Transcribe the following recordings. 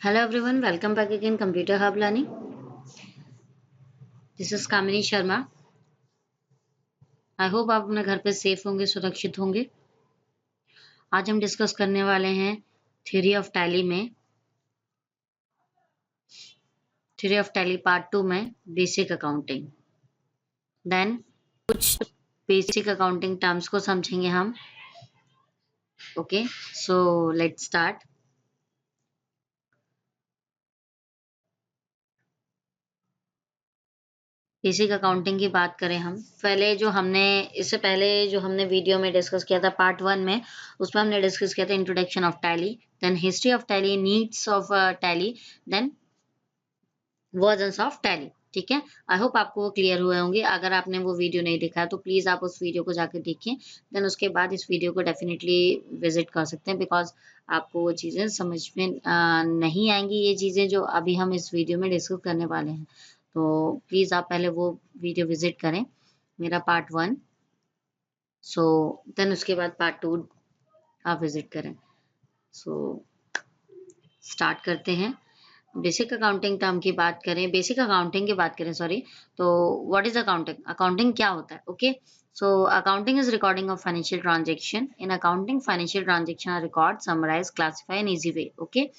Hello everyone, welcome back again Computer Hub Learning. This is Kamini Sharma. I hope आप अपने घर पे safe होंगे, सुरक्षित होंगे। आज हम डिस्कस करने वाले हैं थ्योरी ऑफ टैली पार्ट 2 में बेसिक अकाउंटिंग। देन कुछ बेसिक अकाउंटिंग टर्म्स को समझेंगे हम। Okay, so let's start. Basic accounting की बात करें हम, इससे पहले जो हमने वीडियो में डिस्कस किया था पार्ट 1 में, उसमें हमने डिस्कस किया था introduction of Tally, then history of Tally, needs of Tally, then versions of Tally. ठीक है, आई होप आपको वो क्लियर हुए होंगे। अगर आपने वो वीडियो नहीं देखा है तो प्लीज आप उस वीडियो को जाकर देखिए, देन उसके बाद इस वीडियो को डेफिनेटली विजिट कर सकते हैं, बिकॉज आपको वो चीजें समझ में नहीं आएंगी, ये चीजें जो अभी हम इस वीडियो में डिस्कस करने वाले हैं। तो प्लीज आप पहले वो वीडियो विजिट करें, मेरा पार्ट 1। सो देन उसके बाद पार्ट 2 आप विजिट करें। सो स्टार्ट करते हैं। बेसिक अकाउंटिंग टर्म की बात करें, बेसिक अकाउंटिंग की बात करें सॉरी, तो व्हाट इज अकाउंटिंग? अकाउंटिंग क्या होता है? Okay, so accounting is recording of financial transaction. In accounting financial transaction are record, summarise, classify in easy way. Okay,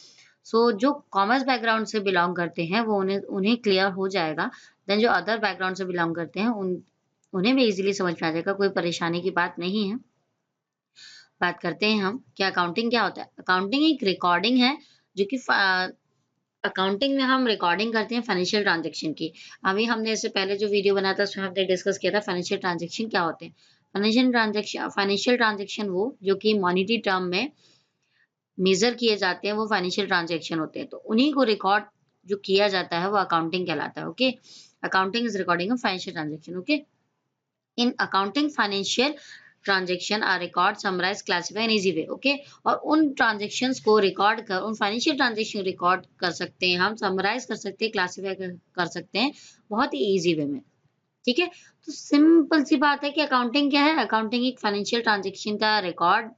so जो कॉमर्स बैकग्राउंड से बिलोंग करते हैं वो उन्हें क्लियर हो जाएगा। देन जो अदर बैकग्राउंड से बिलोंग करते हैं उन्हें भी इजीली समझ में आ जाएगा, कोई परेशानी की बात नहीं है। बात करते हैं हम कि अकाउंटिंग क्या होता है। अकाउंटिंग एक रिकॉर्डिंग है, जो कि अकाउंटिंग में हम रिकॉर्डिंग करते हैं फाइनेंशियल ट्रांजैक्शन की। अभी हमने इससे पहले जो वीडियो बनाया था उसमें हमने डिस्कस किया था फाइनेंशियल ट्रांजैक्शन क्या होते हैं। फाइनेंशियल ट्रांजैक्शन वो जो कि मॉनेटरी टर्म में मेजर किए जाते हैं, वो फाइनेंशियल ट्रांजैक्शन होते हैं। तो उन्हीं को रिकॉर्ड जो किया जाता है वो अकाउंटिंग कहलाता है। Okay, accounting is recording of financial transaction. Okay, in accounting financial transaction are record, summarise, classify in easy way. Okay, और उन ट्रांजेक्शन्स को रिकॉर्ड कर, उन फाइनेंशियल ट्रांजेक्शन रिकॉर्ड कर सकते हैं, हम समराइज कर सकते हैं, क्लासिफाई कर सकते हैं बहुत ही इजी वे में। ठीक है, तो सिंपल सी बात है कि अकाउंटिंग क्या है। अकाउंटिंग एक फाइनेंशियल ट्रांजेक्शन का रिकॉर्ड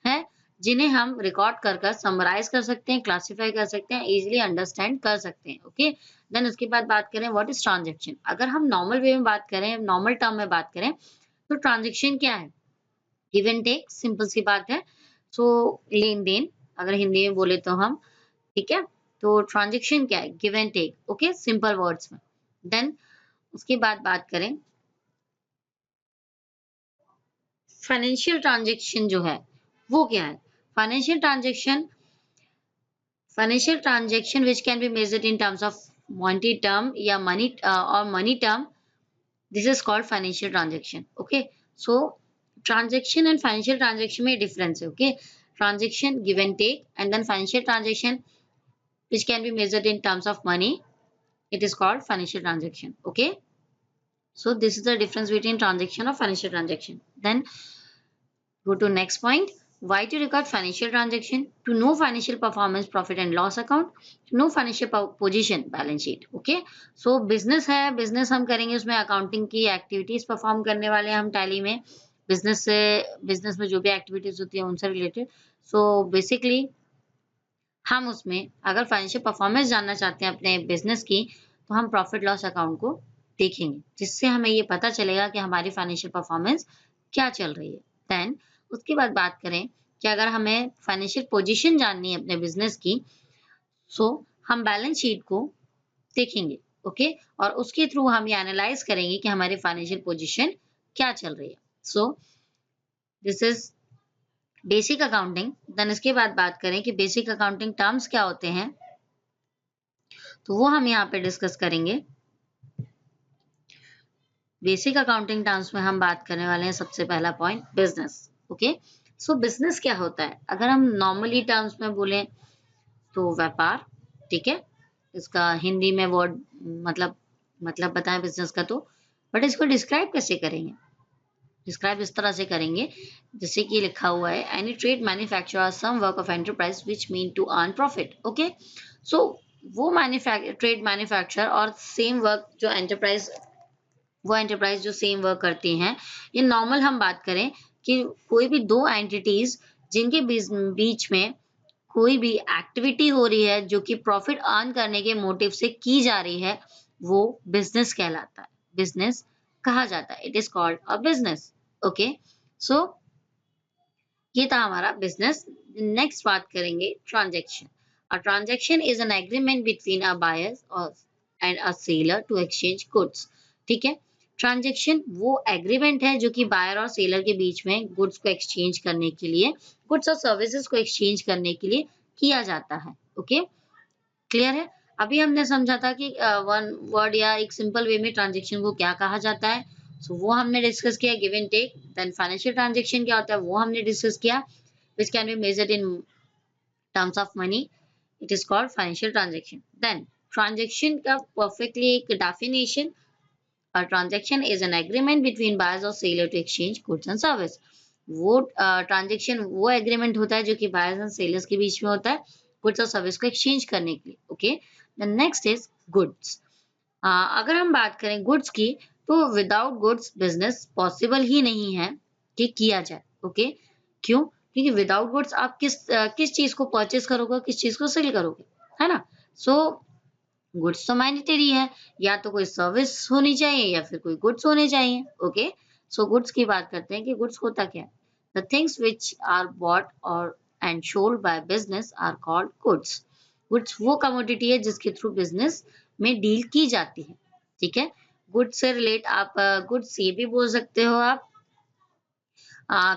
है, जिन्हें हम रिकॉर्ड कर कर समराइज कर सकते हैं, क्लासिफाई कर सकते हैं, इजीली अंडरस्टैंड कर सकते हैं। ओके, देन उसके बाद बात करें व्हाट इज ट्रांजेक्शन। अगर हम नॉर्मल वे में बात करें, नॉर्मल टर्म में बात करें, तो ट्रांजेक्शन क्या है? गिव एंड टेक, सिंपल सी बात है। सो लेन देन, अगर हिंदी में बोले तो हम, ठीक है, तो ट्रांजेक्शन क्या है? Give and take. Okay, simple words में। देन उसके बाद बात करें फाइनेंशियल ट्रांजेक्शन जो है वो क्या है। Financial transaction which can be measured in terms of monetary term या money term, this is called financial transaction. Okay, so transaction and financial transaction में डिफरेंस है। Okay, transaction give and take, and then financial transaction which can be measured in terms of money, it is called financial transaction. Okay, so this is the difference between transaction or financial transaction. Then go to next point. Why to record financial transaction? To know financial performance, profit and loss account, to know financial position, balance sheet. Okay, so business है, business हम करेंगे, उसमें accounting की activities perform करने वाले हैं हम tally में। बिजनेस में जो भी एक्टिविटीज होती है उनसे रिलेटेड। सो बेसिकली हम उसमें अगर फाइनेंशियल परफॉर्मेंस जानना चाहते हैं अपने बिजनेस की, तो हम प्रॉफिट लॉस अकाउंट को देखेंगे, जिससे हमें ये पता चलेगा कि हमारी फाइनेंशियल परफॉर्मेंस क्या चल रही है। देन उसके बाद बात करें कि अगर हमें फाइनेंशियल पोजीशन जाननी है अपने बिजनेस की, सो हम बैलेंस शीट को देखेंगे। ओके, और उसके थ्रू हम ये एनालाइज करेंगे कि हमारी फाइनेंशियल पोजीशन क्या चल रही है। So this is basic accounting. Then इसके बाद बात करें कि बेसिक अकाउंटिंग टर्म्स क्या होते हैं, तो वो हम यहाँ पे डिस्कस करेंगे। बेसिक अकाउंटिंग टर्म्स में हम बात करने वाले हैं, सबसे पहला पॉइंट बिजनेस। ओके, सो बिजनेस क्या होता है? अगर हम नॉर्मली टर्म्स में बोलें तो व्यापार। ठीक है, इसका हिंदी में वर्ड मतलब बताएं बिजनेस का, तो बट इसको डिस्क्राइब कैसे करेंगे? डिस्क्राइब इस तरह से करेंगे जैसे कि लिखा हुआ है, any trade, manufacture, some work of enterprise which mean to earn profit. Okay, so वो ट्रेड, मैन्युफैक्चर और सेम वर्क जो एंटरप्राइज जो सेम वर्क करती हैं। इन नॉर्मल हम बात करें कि कोई भी दो एंटिटीज जिनके बीच में कोई भी एक्टिविटी हो रही है जो कि प्रॉफिट अर्न करने के मोटिव से की जा रही है, वो बिजनेस कहलाता है, बिजनेस कहा जाता है। It is called a business. Okay, so ये था हमारा बिजनेस। नेक्स्ट बात करेंगे transaction. A transaction is an agreement between a buyer and a seller to exchange goods. ठीक है, ट्रांजैक्शन वो एग्रीमेंट है जो कि बायर और सेलर के बीच में गुड्स को एक्सचेंज करने के लिए, गुड्स और सर्विसेज को एक्सचेंज करने के लिए किया जाता है। ओके, क्लियर है? अभी हमने समझा था कि वन वर्ड या एक सिंपल वे में ट्रांजैक्शन को क्या कहा जाता है। सो वो हमने डिस्कस किया, give and take. Then financial transaction क्या होता है वो हमने डिस्कस किया, which can be measured in terms of money. It is called financial transaction. Then transaction का परफेक्टली एक definition, a transaction is an agreement between buyers or seller to exchange goods and service। वो transaction वो agreement होता है जो कि buyers and sellers के बीच में होता है गुड्स और सर्विस को एक्सचेंज करने के लिए। Okay, the next is goods. अगर हम बात करें गुड्स की, तो विदाउट गुड्स बिजनेस पॉसिबल ही नहीं है कि किया जाए। ओके, क्यों? क्योंकि विदाउट गुड्स आप किस चीज को परचेज करोगे, किस चीज को सेल करोगे, है ना? सो गुड्स तो मैंडेटरी है, या तो कोई सर्विस होनी चाहिए या फिर कोई गुड्स होने चाहिए। ओके, सो गुड्स की बात करते हैं कि गुड्स होता क्या है। The things which are bought और and sold by business are called goods. Goods वो कमोडिटी है जिसके थ्रू बिजनेस में डील की जाती है। ठीक है, गुड्स से रिलेट आप गुड्स ये भी बोल सकते हो, आप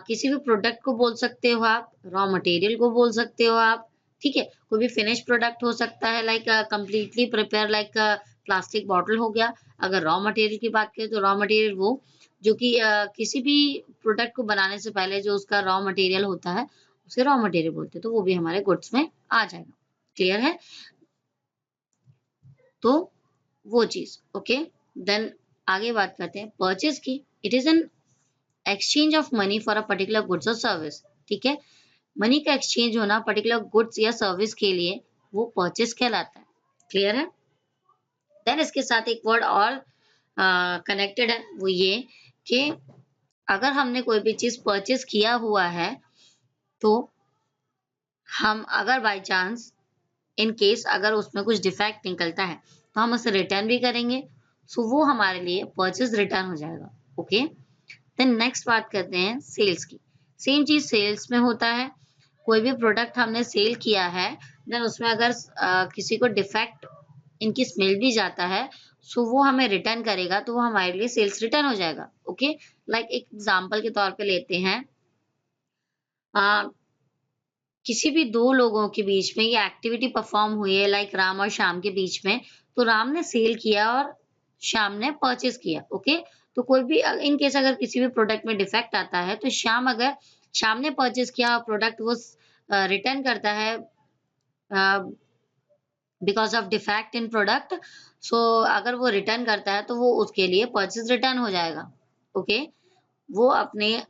किसी भी प्रोडक्ट को बोल सकते हो, आप रॉ मटेरियल को बोल सकते हो आप। ठीक है, कोई भी फिनिश प्रोडक्ट हो सकता है, like completely prepare, like plastic bottle हो गया। अगर रॉ मटेरियल की बात करें तो रॉ मटेरियल वो जो कि किसी भी प्रोडक्ट को बनाने से पहले जो उसका रॉ मटेरियल होता है उसे रॉ मटेरियल बोलते हैं, तो वो भी हमारे गुड्स में आ जाएगा। क्लियर है? तो वो चीज। ओके, देन आगे बात करते हैं परचेज की। It is an exchange of money for a particular goods और सर्विस। ठीक है, मनी का एक्सचेंज होना पर्टिकुलर गुड्स या सर्विस के लिए, वो परचेज कहलाता है। क्लियर है? देन इसके साथ एक वर्ड और कनेक्टेड है, वो ये कि अगर हमने कोई भी चीज परचेज किया हुआ है, तो हम अगर बाय चांस इन केस अगर उसमें कुछ डिफेक्ट निकलता है तो हम उसे रिटर्न भी करेंगे। सो वो हमारे लिए परचेज रिटर्न हो जाएगा। ओके, देन नेक्स्ट बात करते हैं सेल्स की। सेम चीज सेल्स में होता है। कोई भी प्रोडक्ट हमने सेल किया है, देन उसमें अगर किसी को डिफेक्ट इनकी स्मेल भी जाता है, सो वो हमें रिटर्न करेगा, तो वो हमारे लिए सेल्स रिटर्न हो जाएगा। ओके, लाइक एक एग्जांपल के तौर पे लेते हैं, अ, किसी भी दो लोगों के बीच में ये एक्टिविटी परफॉर्म हुई है, लाइक राम और श्याम के बीच में। तो राम ने सेल किया और श्याम ने परचेज किया। ओके, तो कोई भी इन केस अगर किसी भी प्रोडक्ट में डिफेक्ट आता है, तो श्याम ने परचेज किया, प्रोडक्ट वो रिटर्न करता है because of defect in product. So अगर वो रिटर्न करता है तो वो उसके लिए परचेज रिटर्न हो जाएगा। ओके, वो अपने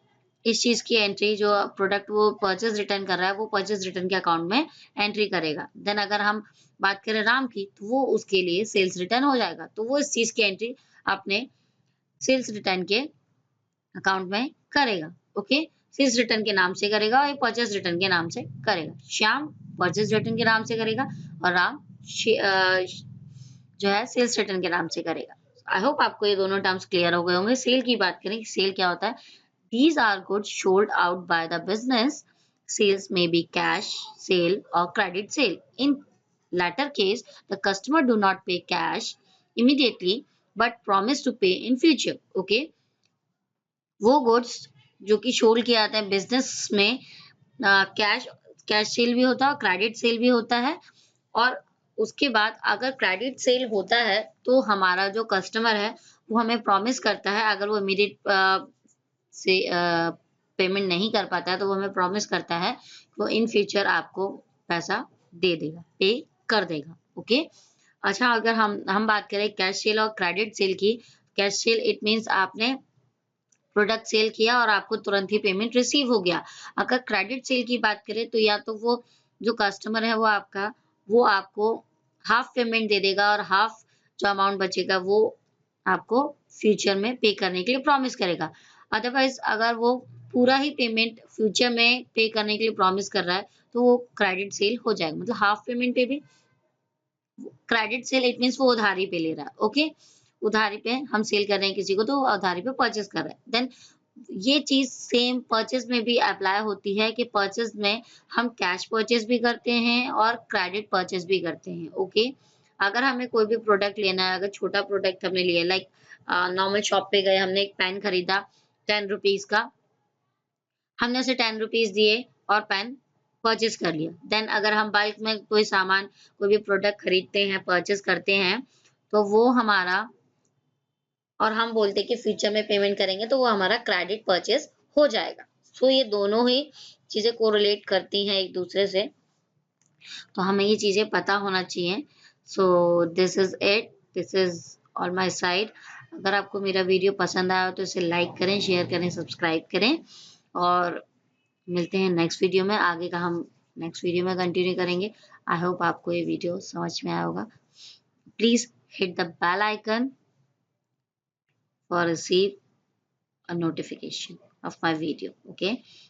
इस चीज की एंट्री, जो प्रोडक्ट वो परचेज रिटर्न कर रहा है, वो परचेज रिटर्न के अकाउंट में एंट्री करेगा। देन अगर हम बात करें राम की, तो वो उसके लिए सेल्स रिटर्न हो जाएगा, तो वो इस चीज की एंट्री अपने सेल्स रिटर्न के अकाउंट में करेगा। ओके, सेल्स रिटर्न के नाम से करेगा और परचेज रिटर्न के नाम से करेगा। श्याम परचेज रिटर्न के नाम से करेगा और राम जो है सेल्स रिटर्न के नाम से करेगा। आई होप आपको ये दोनों टर्म्स क्लियर हो गए होंगे। सेल की बात करें, सेल क्या होता है? These are goods sold out by the business. Sales may be cash sale or credit sale. In latter case, the customer do not pay cash immediately but promise to pay in future. Okay, वो goods जो कि sold किए जाते हैं business में, cash cash cell भी होता है और क्रेडिट सेल भी होता है। और उसके बाद अगर क्रेडिट सेल होता है तो हमारा जो कस्टमर है वो हमें प्रॉमिस करता है, अगर वो इमीडिएट से पेमेंट नहीं कर पाता है तो वो हमें प्रॉमिस करता है वो इन फ्यूचर आपको पैसा दे देगा, पे कर देगा। ओके, अच्छा अगर हम बात करें कैश सेल और क्रेडिट सेल की। कैश सेल इट मींस आपने प्रोडक्ट सेल किया और आपको तुरंत ही पेमेंट रिसीव हो गया। अगर क्रेडिट सेल की बात करें तो या तो वो जो कस्टमर है वो आपको हाफ पेमेंट दे देगा और हाफ जो अमाउंट बचेगा वो आपको फ्यूचर में पे करने के लिए प्रॉमिस करेगा। अदरवाइज अगर वो पूरा ही पेमेंट फ्यूचर में पे करने के लिए प्रॉमिस कर रहा है तो वो क्रेडिट सेल हो जाएगा। मतलब हाफ पेमेंट पे भी क्रेडिट सेल, इट मीन्स वो उधारी पे ले रहा है। ओके, उधारी पे हम सेल कर रहे हैं किसी को तो वो उधारी पे परचेस कर रहा है। देन ये चीज सेम परचेस में भी अप्लाई होती है कि परचेस में हम कैश परचेस भी करते हैं और क्रेडिट परचेस भी करते हैं। ओके, अगर हमें कोई भी प्रोडक्ट लेना है, अगर छोटा प्रोडक्ट हमने लिया लाइक नॉर्मल शॉप पे गए, हमने एक पेन खरीदा 10 रुपीज का, हमने उसे 10 रुपीज दिए और पेन परचेज कर लिया। देन अगर हम बल्क में कोई सामान, कोई भी प्रोडक्ट खरीदते हैं, परचेज करते हैं, तो वो हमारा, और हम बोलते हैं कि फ्यूचर में पेमेंट करेंगे, तो वो हमारा क्रेडिट परचेज हो जाएगा। सो ये दोनों ही चीजें कोरिलेट करती हैं एक दूसरे से, तो हमें ये चीजें पता होना चाहिए। सो this is it, this is all my side. अगर आपको मेरा वीडियो पसंद आया तो इसे लाइक करें, शेयर करें, सब्सक्राइब करें, और मिलते हैं नेक्स्ट वीडियो में। आगे का हम नेक्स्ट वीडियो में कंटिन्यू करेंगे। आई होप आपको ये वीडियो समझ में आया होगा। Please hit the bell icon for receive a notification of my video. Okay,